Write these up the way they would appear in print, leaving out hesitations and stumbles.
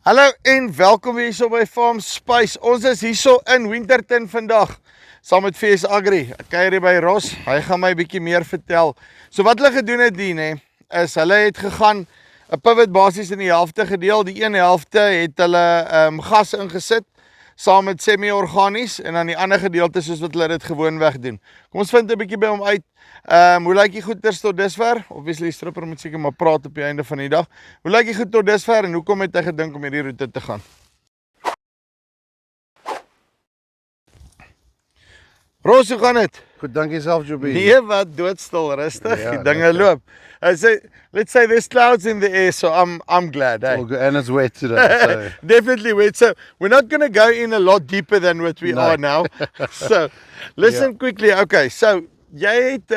Hallo en welkom hierso by Farmspace. Ons is hierso in Winterton vandag saam met Agri. Ek kuier hier by Ros. Hy gaan my 'n bietjie meer vertel. So wat hulle gedoen het hier nê, is hulle het gegaan 'n pivot basies in die helfte gedeel. Die een helfte het hulle gas ingesit saam met semi-organies en dan die ander gedeelte soos wat hulle dit gewoonweg doen. Kom ons vind 'n bietjie by hom uit. Hoe lyk die goeders tot dusver? Obviously stripper moet seker maar praat op die einde van die dag. Hoe lyk die goed tot dusver en hoekom het hy gedink om hierdie roete te gaan? Roos, hoe gaan dit? Goed, dankie self, Joby. Nee, wat doodstil, rustig. Ja, Die dinge loop. Let's say there's clouds in the air, so I'm glad. Hey? All good. And it's wet today. So. Definitely wet. So we're not going to go in a lot deeper than what we are now. So listen quickly. Okay, so jy het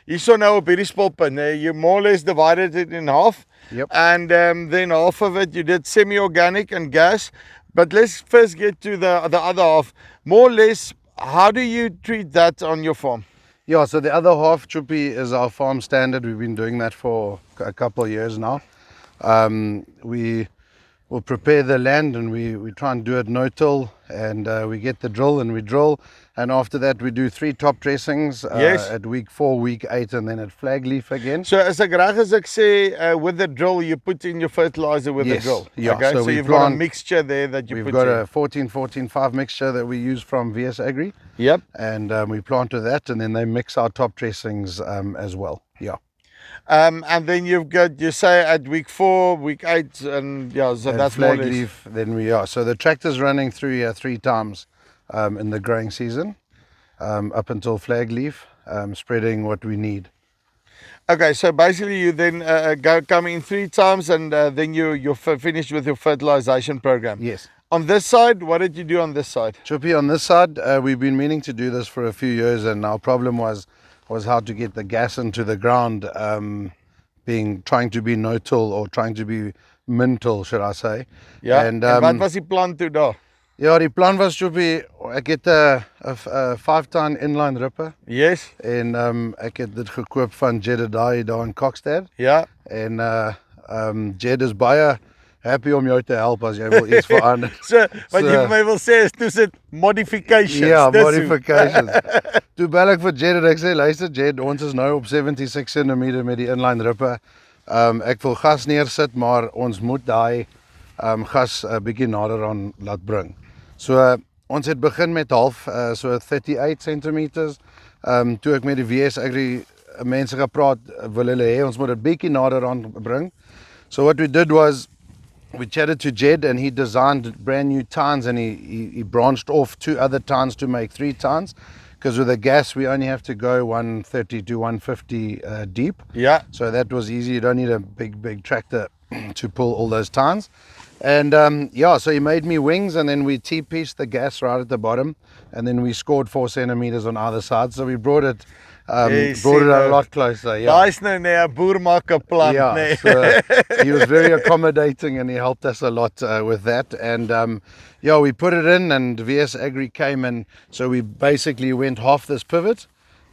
hierso nou op hierdie spulpunt, you more or less divided it in half. Yep. And then half of it you did semi-organic and gas. But let's first get to the other half. More or less, how do you treat that on your farm? Yeah, so the other half, Chupi, is our farm standard. We've been doing that for a couple of years now. We will prepare the land and we try and do it no-till, and we get the drill and we drill. And after that, we do 3 top dressings at week 4, week 8, and then at flag leaf again. So as ek reg as ek sê, with the drill, you put in your fertilizer with the drill. Yeah, okay, so you've got a mixture there that you put in. We've got a 14-14-5 mixture that we use from Agri. Yep. And we plant with that, and then they mix our top dressings as well. Yeah. And then you've got, you say at week 4, week 8, and yeah, so and that's flag more or less. leaf. Then we are. So the tractor's running through here 3 times in the growing season, up until flag leaf, spreading what we need. Okay, so basically you then come in 3 times, and then you're finished with your fertilization program. Yes. On this side, what did you do on this side? Chupi, on this side, we've been meaning to do this for a few years, and our problem was how to get the gas into the ground, trying to be no-till or trying to be min-till, should I say. Ja, and wat was die plan toe daar? Ja, die plan was, Chupi, ek het 'n 5-ton inline ripper. Yes. En ek het dit gekoop van Jedediah daar in Kokstad. Ja. En Jed is baie happy om jou te help as jy wil iets verander. So wat jy vir my wil sê is toe sit modifications. Ja, modifications. Toe bel ek vir Jed en ek sê, luister Jed, ons is nou op 76 cm met die inline ripper. Ek wil gas neersit, maar ons moet daai gas 'n bietjie nader aan laat bring. So ons het begin met half, so 38 cm. Toe ek met die Agri mense gepraat, wil hulle hê ons moet dit bietjie nader aan bring. So what we did was, we chatted to Jed and he designed brand new tines, and he branched off 2 other tines to make 3 tines, because with the gas we only have to go 130 to 150 deep. Yeah. So that was easy. You don't need a big tractor to pull all those tines. And yeah, so he made me wings, and then we T-pieced the gas right at the bottom, and then we scored 4 centimeters on either side. So we brought it a lot closer. Yeah. Daai's nou net 'n boer maak 'n plan, Yeah, nee. so he was very accommodating and he helped us a lot with that. And yeah, we put it in, and VS Agri came, and so we basically went half this pivot,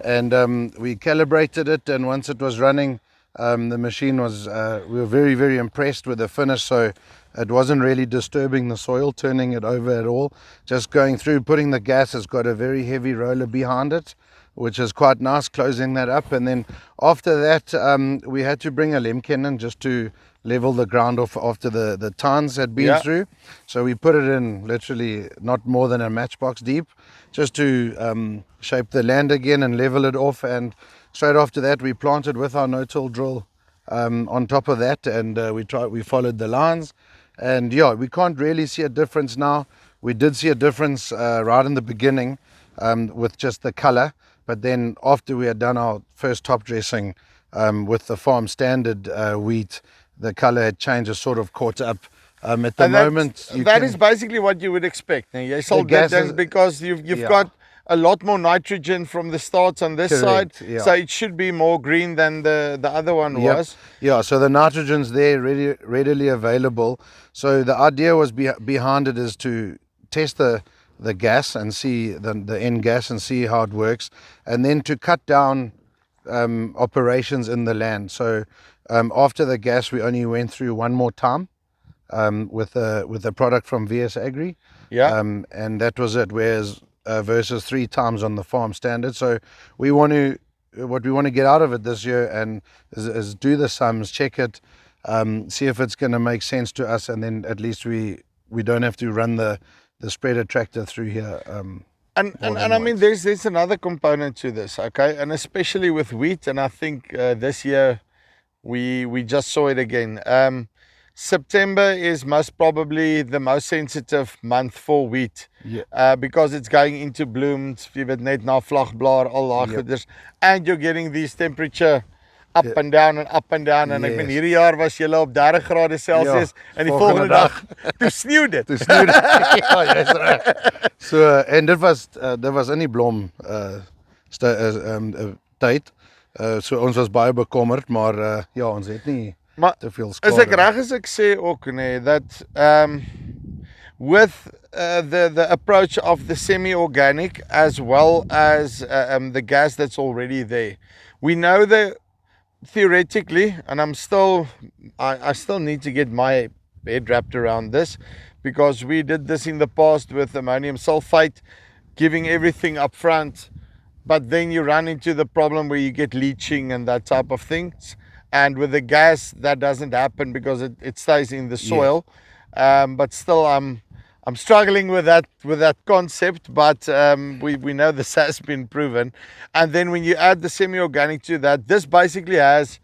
and we calibrated it, and once it was running, the machine was, we were very, very impressed with the finish. So it wasn't really disturbing the soil, turning it over at all. Just going through, putting the gas, has got a very heavy roller behind it, which is quite nice, closing that up. And then after that, we had to bring a lemkennin just to level the ground off after the tines had been through. So we put it in literally not more than a matchbox deep, just to shape the land again and level it off. And straight after that, we planted with our no-till drill on top of that, and we followed the lines. And yeah, we can't really see a difference now. We did see a difference right in the beginning with just the color. But then after we had done our first top dressing with the farm standard wheat, the color had changed, has sort of caught up. At the moment, that is basically what you would expect. Now, jy sal dit dink, because you've got a lot more nitrogen from the starts on this side, so it should be more green than the other one was. Yeah, so the nitrogen's there, readily available. So the idea was behind it is to test the gas and see the end gas and see how it works, and then to cut down operations in the land. So after the gas, we only went through one more time, with a product from VS Agri. Ja. And that was it. Whereas versus 3 times on the farm standard. So what we want to get out of it this year and is do the sums, check it, see if it's going to make sense to us, and then at least we don't have to run the spreader tractor through here. And I mean, there's another component to this, okay? And especially with wheat, and I think this year we just saw it again. September is most probably the most sensitive month for wheat. Yeah. Because it's going into bloom, jy weet net na vlagblaar, al daai goeders, and you're getting these temperature up and down and up and down, en ek meen hierdie jaar was julle op 30 grade Celsius en die volgende dag toe sneeu dit. Ja, jy's reg. So en dit was in die blom tyd. So ons was baie bekommerd, maar ja, ons het nie te veel skade. Is ek reg as ek sê ook that with the approach of the semi-organic as well as the gas that's already there, we know that theoretically, and I still need to get my head wrapped around this, because we did this in the past with ammonium sulfate, giving everything up front, but then you run into the problem where you get leaching and that type of things. And with the gas, that doesn't happen because it stays in the soil. Yes. But still, I'm struggling with that concept, but we know this has been proven. And then when you add the semi-organic to that, this basically has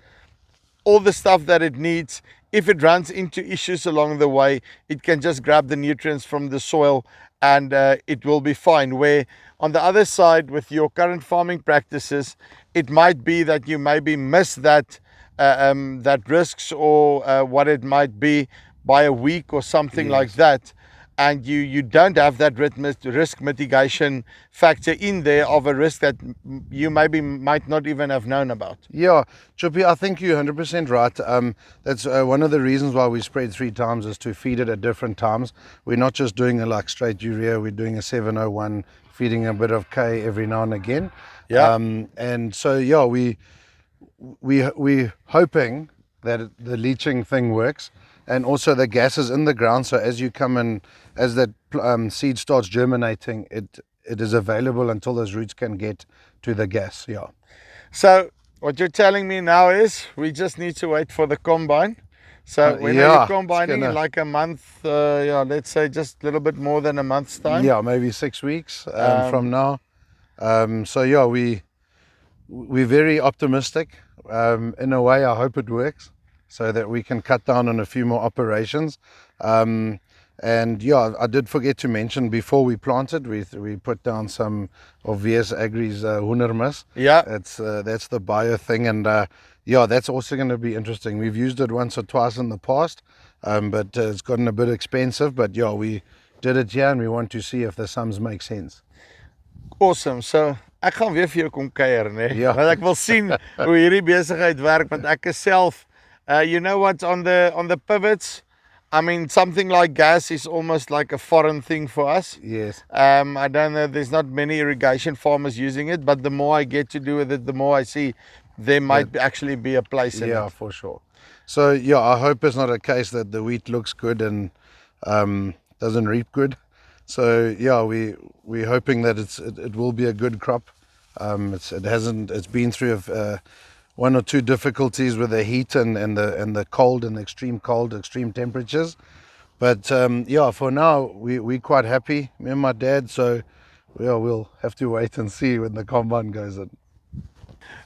all the stuff that it needs. If it runs into issues along the way, it can just grab the nutrients from the soil and it will be fine. Where on the other side, with your current farming practices, it might be that you maybe miss that risks or what it might be by a week or something like that. And you don't have that risk mitigation factor in there of a risk that you might not even have known about. Yeah, Chuppy, I think you're 100% right. That's one of the reasons why we spread 3 times is to feed it at different times. We're not just doing a like straight urea, we're doing a 701, feeding a bit of K every now and again. Yeah. And so, yeah, we're hoping that the leaching thing works. And also the gas is in the ground, so as you come in, as that seed starts germinating, it is available until those roots can get to the gas. Yeah. So what you're telling me now is we just need to wait for the combine. So when are you combining? In like a month, let's say just a little bit more than a month's time. Yeah, maybe 6 weeks from now. So yeah, we're very optimistic. In a way, I hope it works, so that we can cut down on a few more operations. And yeah, I did forget to mention before we planted, we put down some of VS Agri's hoendermis. Yeah. That's the bio thing, and yeah, that's also going to be interesting. We've used it once or twice in the past, but it's gotten a bit expensive. But yeah, we did it here, and we want to see if the sums make sense. Awesome. So ek gaan weer vir jou kom kuier, né? Ja. Want ek wil sien hoe hierdie besigheid werk, want ek is self you know what, on the pivots, I mean, something like gas is almost like a foreign thing for us. Yes. I don't know, there's not many irrigation farmers using it, but the more I get to do with it, the more I see there might actually be a place in it. Yeah, for sure. So yeah, I hope it's not a case that the wheat looks good and doesn't reap good. So yeah, we're hoping that it will be a good crop. It's been through one or two difficulties with the heat and the cold and extreme cold, extreme temperatures. But yeah, for now we're quite happy, me and my dad. So yeah, we'll have to wait and see when the combine goes in.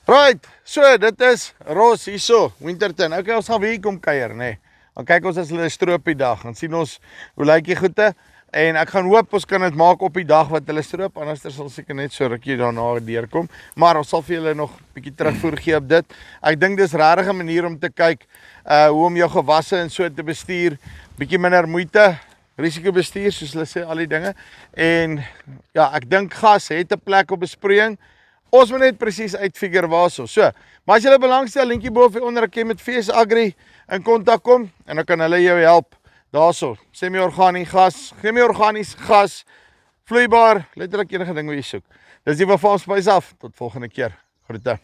Right, so dit is Ross hierso, Winterton. Okay, ons gaan weer kom kuier, nê. Dan kyk ons as hulle stroop die dag, dan sien ons hoe lyk die goede. En ek gaan hoop ons kan dit maak op die dag wat hulle stroop, anders sal seker net so rukkie daarna deurkom. Maar ons sal vir julle nog 'n bietjie terugvoer gee op dit. Ek dink dis regtig 'n manier om te kyk hoe om jou gewasse en so te bestuur, bietjie minder moeite, risiko bestuur soos hulle sê, al die dinge. En ja, ek dink gas het 'n plek op besproeiing. Ons moet net presies uitfigure waarso. So, maar as jy belangstel, linkie bo of onder, ek met VS Agri in kontak kom en dan kan hulle jou help. Daarso, semi-organies gas, vloeibaar, letterlik enige ding wat jy soek. Dis die van Farmspace af. Tot volgende keer. Groete.